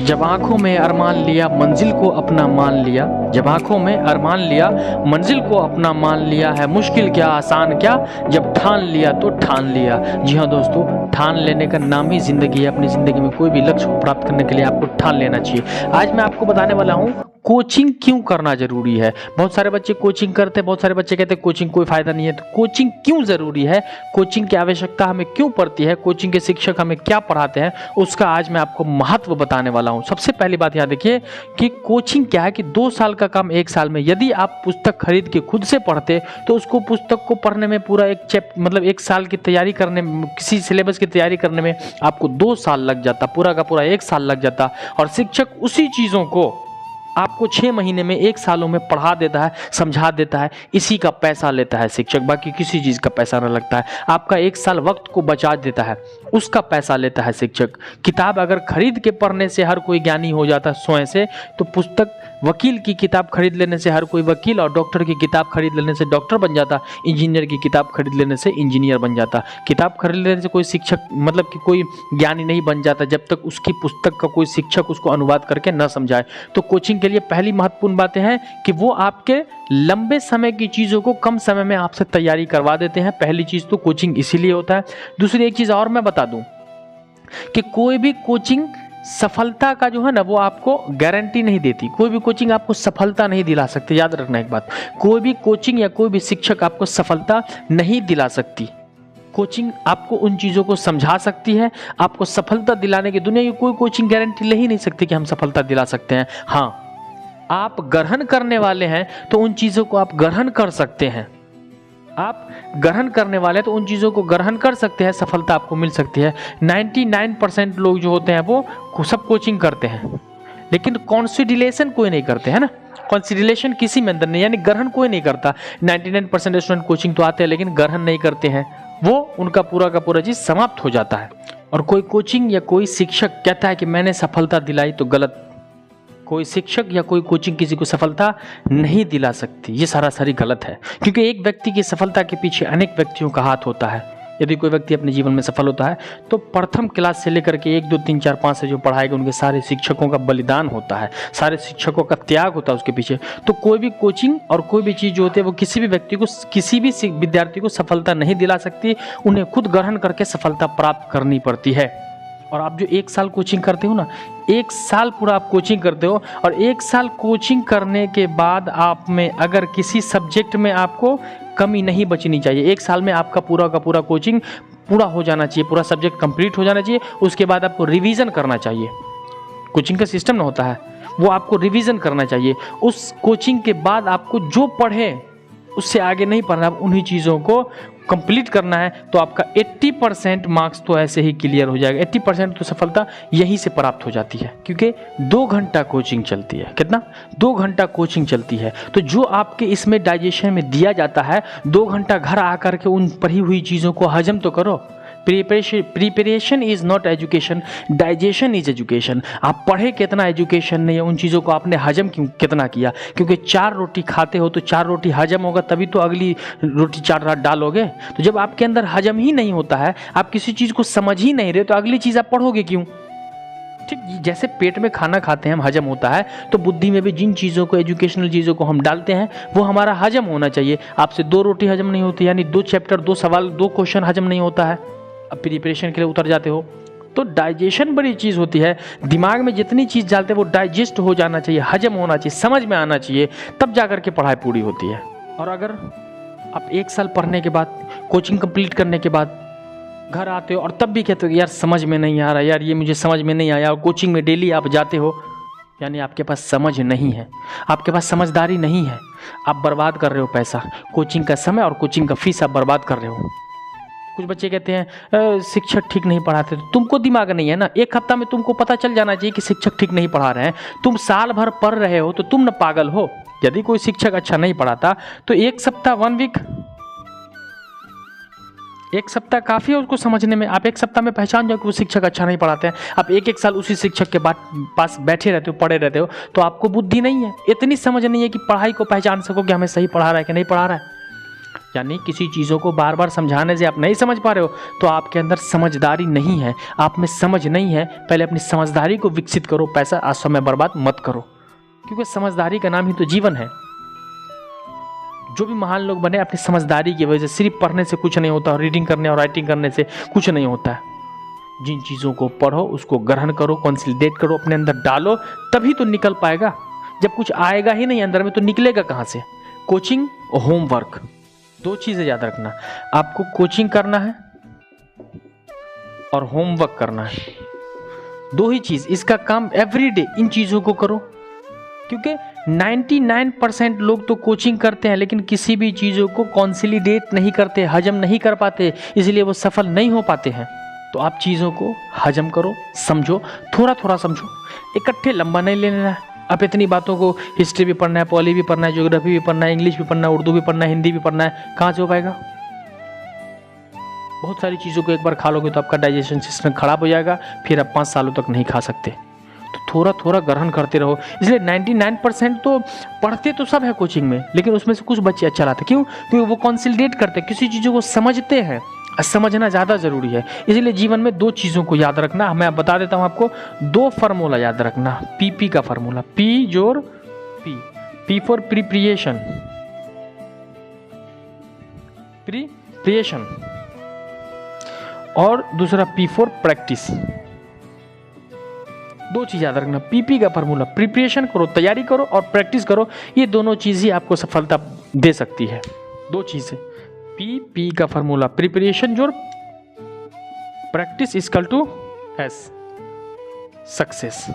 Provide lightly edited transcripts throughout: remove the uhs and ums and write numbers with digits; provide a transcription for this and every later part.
जब आंखों में अरमान लिया मंजिल को अपना मान लिया, जब आंखों में अरमान लिया मंजिल को अपना मान लिया, है मुश्किल क्या आसान क्या, जब ठान लिया तो ठान लिया। जी हाँ दोस्तों, ठान लेने का नाम ही जिंदगी है। अपनी जिंदगी में कोई भी लक्ष्य को प्राप्त करने के लिए आपको ठान लेना चाहिए। आज मैं आपको बताने वाला हूँ कोचिंग क्यों करना जरूरी है। बहुत सारे बच्चे कोचिंग करते हैं, बहुत सारे बच्चे कहते हैं कोचिंग कोई फायदा नहीं है। तो कोचिंग क्यों जरूरी है, कोचिंग की आवश्यकता हमें क्यों पड़ती है, कोचिंग के शिक्षक हमें क्या पढ़ाते हैं, उसका आज मैं आपको महत्व बताने वाला हूं। सबसे पहली बात याद रखिए कि कोचिंग क्या है कि 2 साल का काम 1 साल में। यदि आप पुस्तक खरीद के खुद से पढ़ते तो उसको पुस्तक को पढ़ने में पूरा मतलब 1 साल की तैयारी करने में, किसी सिलेबस की तैयारी करने में आपको 2 साल लग जाता, पूरा का पूरा 1 साल लग जाता। और शिक्षक उसी चीजों को आपको 6 महीने में 1 सालों में पढ़ा देता है, समझा देता है। इसी का पैसा लेता है शिक्षक, बाकी किसी चीज का पैसा न लगता है। आपका 1 साल वक्त को बचा देता है, उसका पैसा लेता है शिक्षक। किताब अगर खरीद के पढ़ने से हर कोई ज्ञानी हो जाता है स्वयं से, तो पुस्तक वकील की किताब खरीद लेने से हर कोई वकील, और डॉक्टर की किताब खरीद लेने से डॉक्टर बन जाता, इंजीनियर की किताब खरीद लेने से इंजीनियर बन जाता। किताब खरीद लेने से कोई शिक्षक मतलब कि कोई ज्ञानी नहीं बन जाता जब तक उसकी पुस्तक का कोई शिक्षक उसको अनुवाद करके न समझाए। तो कोचिंग के लिए पहली महत्वपूर्ण बातें हैं कि वो आपके लंबे समय की चीज़ों को कम समय में आपसे तैयारी करवा देते हैं। पहली चीज़ तो कोचिंग इसीलिए होता है। दूसरी एक चीज़ और मैं बता दूं कि कोई भी कोचिंग सफलता का जो है ना वो आपको गारंटी नहीं देती। कोई भी कोचिंग आपको सफलता नहीं दिला सकती। याद रखना एक बात, कोई भी कोचिंग या कोई भी शिक्षक आपको सफलता नहीं दिला सकती। कोचिंग आपको उन चीज़ों को समझा सकती है, आपको सफलता दिलाने की दुनिया की कोई कोचिंग गारंटी ले ही नहीं सकती कि हम सफलता दिला सकते हैं। हाँ, आप ग्रहण करने वाले हैं तो उन चीज़ों को आप ग्रहण कर सकते हैं। आप ग्रहण करने वाले तो उन चीज़ों को ग्रहण कर सकते हैं, सफलता आपको मिल सकती है। 99% लोग जो होते हैं वो सब कोचिंग करते हैं, लेकिन कॉन्सिडरेशन कोई नहीं करते है ना। कॉन्सिडरेशन किसी में अंदर नहीं, यानी ग्रहण कोई नहीं करता। 99% स्टूडेंट कोचिंग तो आते हैं लेकिन ग्रहण नहीं करते हैं, वो उनका पूरा का पूरा चीज़ समाप्त हो जाता है। और कोई कोचिंग या कोई शिक्षक कहता है कि मैंने सफलता दिलाई, तो गलत। कोई शिक्षक या कोई कोचिंग किसी को सफलता नहीं दिला सकती, ये सरासरी गलत है। क्योंकि एक व्यक्ति की सफलता के पीछे अनेक व्यक्तियों का हाथ होता है। यदि कोई व्यक्ति अपने जीवन में सफल होता है तो प्रथम क्लास से लेकर के 1 2 3 4 5 से जो पढ़ाएगा उनके सारे शिक्षकों का बलिदान होता है, सारे शिक्षकों का त्याग होता है उसके पीछे। तो कोई भी कोचिंग और कोई भी चीज़ जो होती है वो किसी भी व्यक्ति को, किसी भी विद्यार्थी को सफलता नहीं दिला सकती। उन्हें खुद ग्रहण करके सफलता प्राप्त करनी पड़ती है। और आप जो 1 साल कोचिंग करते हो ना, 1 साल पूरा आप कोचिंग करते हो, और 1 साल कोचिंग करने के बाद आप में अगर किसी सब्जेक्ट में आपको कमी नहीं बचनी चाहिए। 1 साल में आपका पूरा का पूरा कोचिंग पूरा हो जाना चाहिए, पूरा सब्जेक्ट कंप्लीट हो जाना चाहिए। उसके बाद आपको रिवीजन करना चाहिए। कोचिंग का सिस्टम ना होता है, वो आपको रिवीजन करना चाहिए। उस कोचिंग के बाद आपको जो पढ़े उससे आगे नहीं पढ़ना, उन्हीं चीज़ों को कंप्लीट करना है। तो आपका 80% मार्क्स तो ऐसे ही क्लियर हो जाएगा। 80% तो सफलता यहीं से प्राप्त हो जाती है, क्योंकि 2 घंटा कोचिंग चलती है। कितना? 2 घंटा कोचिंग चलती है। तो जो आपके इसमें डाइजेशन में दिया जाता है, 2 घंटा घर आकर के उन पढ़ी हुई चीज़ों को हजम तो करो। Preparation is not education, digestion is education. आप पढ़े कितना एजुकेशन नहीं है, उन चीज़ों को आपने हजम कितना किया। क्योंकि 4 रोटी खाते हो तो 4 रोटी हजम होगा, तभी तो अगली रोटी 4 रात डालोगे। तो जब आपके अंदर हजम ही नहीं होता है, आप किसी चीज़ को समझ ही नहीं रहे, तो अगली चीज़ आप पढ़ोगे क्यों? ठीक जैसे पेट में खाना खाते हैं हम, हजम होता है, तो बुद्धि में भी जिन चीज़ों को, एजुकेशनल चीज़ों को हम डालते हैं वो हमारा हजम होना चाहिए। आपसे 2 रोटी हजम नहीं होती, यानी 2 चैप्टर, 2 सवाल, 2 क्वेश्चन हजम नहीं होता है, अब प्रिपरेशन के लिए उतर जाते हो। तो डाइजेशन बड़ी चीज़ होती है। दिमाग में जितनी चीज़ डालते हैं वो डाइजेस्ट हो जाना चाहिए, हजम होना चाहिए, समझ में आना चाहिए, तब जाकर के पढ़ाई पूरी होती है। और अगर आप 1 साल पढ़ने के बाद, कोचिंग कंप्लीट करने के बाद घर आते हो और तब भी कहते हो यार समझ में नहीं आ रहा, यार ये मुझे समझ में नहीं आया, और कोचिंग में डेली आप जाते हो, यानी आपके पास समझ नहीं है, आपके पास समझदारी नहीं है। आप बर्बाद कर रहे हो पैसा, कोचिंग का समय और कोचिंग का फीस आप बर्बाद कर रहे हो। कुछ बच्चे कहते हैं शिक्षक ठीक नहीं पढ़ाते। तो तुमको दिमाग नहीं है ना, 1 हफ्ता में तुमको पता चल जाना चाहिए कि शिक्षक ठीक नहीं पढ़ा रहे हैं। तुम साल भर पढ़ रहे हो तो तुम न पागल हो। यदि कोई शिक्षक अच्छा नहीं पढ़ाता तो 1 सप्ताह, 1 वीक, 1 सप्ताह काफ़ी है उसको समझने में। आप 1 सप्ताह में पहचान जाओ कि वो शिक्षक अच्छा नहीं पढ़ाते हैं। आप 1 साल उसी शिक्षक के पास बैठे रहते हो, पढ़े रहते हो, तो आपको बुद्धि नहीं है, इतनी समझ नहीं है कि पढ़ाई को पहचान सको कि हमें सही पढ़ा रहा है कि नहीं पढ़ा रहा है। यानी किसी चीज़ों को बार बार समझाने से आप नहीं समझ पा रहे हो तो आपके अंदर समझदारी नहीं है, आप में समझ नहीं है। पहले अपनी समझदारी को विकसित करो, पैसा आज समय बर्बाद मत करो, क्योंकि समझदारी का नाम ही तो जीवन है। जो भी महान लोग बने अपनी समझदारी की वजह से। सिर्फ पढ़ने से कुछ नहीं होता, रीडिंग करने और राइटिंग करने से कुछ नहीं होता है। जिन चीज़ों को पढ़ो उसको ग्रहण करो, कंसोलिडेट करो, अपने अंदर डालो, तभी तो निकल पाएगा। जब कुछ आएगा ही नहीं अंदर में तो निकलेगा कहाँ से? कोचिंग और होमवर्क, दो चीज़ें याद रखना। आपको कोचिंग करना है और होमवर्क करना है, दो ही चीज़। इसका काम एवरीडे इन चीज़ों को करो, क्योंकि 99% लोग तो कोचिंग करते हैं लेकिन किसी भी चीज़ों को कंसोलिडेट नहीं करते, हजम नहीं कर पाते, इसलिए वो सफल नहीं हो पाते हैं। तो आप चीज़ों को हजम करो, समझो, थोड़ा थोड़ा समझो, इकट्ठे लंबा नहीं लेना है। अब इतनी बातों को हिस्ट्री भी पढ़ना है, पॉली भी पढ़ना है, ज्योग्राफी भी पढ़ना है, इंग्लिश भी पढ़ना है, उर्दू भी पढ़ना है, हिंदी भी पढ़ना है, कहाँ से हो पाएगा? बहुत सारी चीज़ों को एक बार खा लोगे तो आपका डाइजेशन सिस्टम खराब हो जाएगा, फिर आप 5 सालों तक नहीं खा सकते। तो थोड़ा थोड़ा ग्रहण करते रहो। इसलिए 99% तो पढ़ते तो सब है कोचिंग में, लेकिन उसमें से कुछ बच्चे अच्छा लाते। क्यों? क्योंकि वो कंसोलिडेट करते, किसी चीज़ों को समझते हैं। समझना ज़्यादा ज़रूरी है। इसलिए जीवन में दो चीज़ों को याद रखना। मैं बता देता हूँ आपको, 2 फार्मूला याद रखना। पीपी का फार्मूला, पी जोड़ P, P for preparation, preparation, और दूसरा पी फॉर प्रैक्टिस। दो चीज़ याद रखना। पीपी का फार्मूला, प्रिपरेशन करो, तैयारी करो, और प्रैक्टिस करो। ये दोनों चीज़ ही आपको सफलता दे सकती है। दो चीज़ें, पी का फार्मूला, प्रिपरेशन जोड़ practice equal to S, success.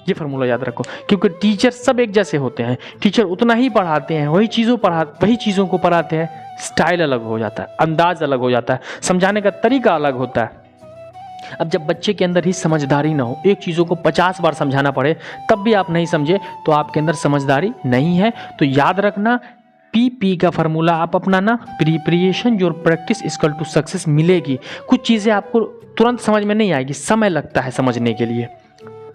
ये फार्मूला याद रखो, क्योंकि टीचर सब एक जैसे होते हैं। टीचर उतना ही पढ़ाते हैं, वही चीज़ों को पढ़ाते हैं। स्टाइल अलग हो जाता है, अंदाज अलग हो जाता है, समझाने का तरीका अलग होता है। अब जब बच्चे के अंदर ही समझदारी ना हो, एक चीज़ों को 50 बार समझाना पड़े तब भी आप नहीं समझे, तो आपके अंदर समझदारी नहीं है। तो याद रखना, पी का फार्मूला आप अपनाना, प्रिपरेशन जोड़ प्रैक्टिस इक्वल टू सक्सेस मिलेगी। कुछ चीज़ें आपको तुरंत समझ में नहीं आएगी, समय लगता है समझने के लिए।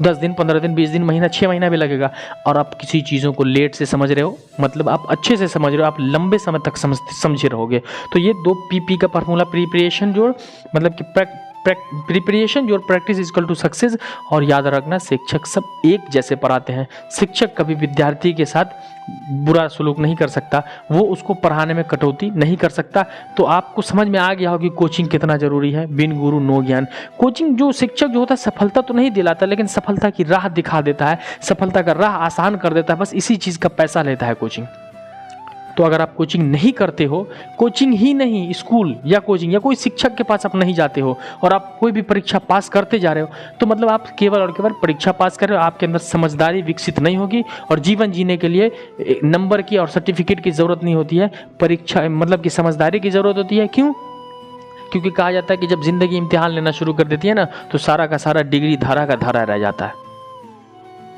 10 दिन, 15 दिन, 20 दिन, महीना, 6 महीना भी लगेगा। और आप किसी चीज़ों को लेट से समझ रहे हो, मतलब आप अच्छे से समझ रहे हो, आप लंबे समय तक समझे रहोगे। तो ये 2 पी का फार्मूला, प्रिपरेशन जोड़ मतलब कि प्रिपरेशन जोड़ प्रैक्टिस इक्वल टू सक्सेस। और याद रखना, शिक्षक सब एक जैसे पढ़ाते हैं। शिक्षक कभी विद्यार्थी के साथ बुरा सलूक नहीं कर सकता, वो उसको पढ़ाने में कटौती नहीं कर सकता। तो आपको समझ में आ गया हो कि कोचिंग कितना जरूरी है। बिन गुरु नो ज्ञान। कोचिंग जो शिक्षक जो होता है सफलता तो नहीं दिलाता, लेकिन सफलता की राह दिखा देता है, सफलता का राह आसान कर देता है। बस इसी चीज़ का पैसा लेता है कोचिंग। तो अगर आप कोचिंग नहीं करते हो, कोचिंग ही नहीं, स्कूल या कोचिंग या कोई शिक्षक के पास आप नहीं जाते हो, और आप कोई भी परीक्षा पास करते जा रहे हो, तो मतलब आप केवल और केवल परीक्षा पास कर रहे हो। आपके अंदर समझदारी विकसित नहीं होगी, और जीवन जीने के लिए नंबर की और सर्टिफिकेट की ज़रूरत नहीं होती है, परीक्षा मतलब कि समझदारी की ज़रूरत होती है। क्यों? क्योंकि कहा जाता है कि जब जिंदगी इम्तिहान लेना शुरू कर देती है ना, तो सारा का सारा डिग्री धारा का धारा रह जाता है।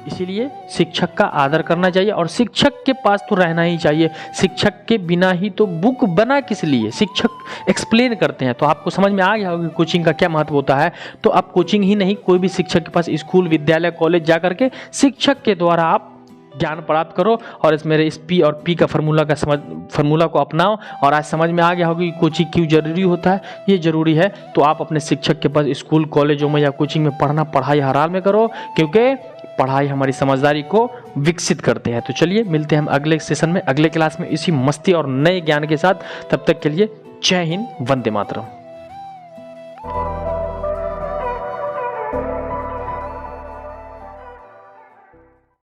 इसीलिए शिक्षक का आदर करना चाहिए, और शिक्षक के पास तो रहना ही चाहिए। शिक्षक के बिना ही तो बुक बना किस लिए? शिक्षक एक्सप्लेन करते हैं। तो आपको समझ में आ गया होगा कि कोचिंग का क्या महत्व होता है। तो आप कोचिंग ही नहीं, कोई भी शिक्षक के पास, स्कूल, विद्यालय, कॉलेज जा करके शिक्षक के द्वारा आप ज्ञान प्राप्त करो, और इस मेरे इस पी और पी का फार्मूला को अपनाओ। और आज समझ में आ गया होगा कि कोचिंग क्यों जरूरी होता है। ये जरूरी है तो आप अपने शिक्षक के पास स्कूल, कॉलेजों में या कोचिंग में पढ़ना, पढ़ाई हर हाल में करो, क्योंकि पढ़ाई हमारी समझदारी को विकसित करते हैं। तो चलिए मिलते हैं हम अगले सेशन में, अगले क्लास में, इसी मस्ती और नए ज्ञान के साथ। तब तक के लिए जय हिंद, वंदे मातरम।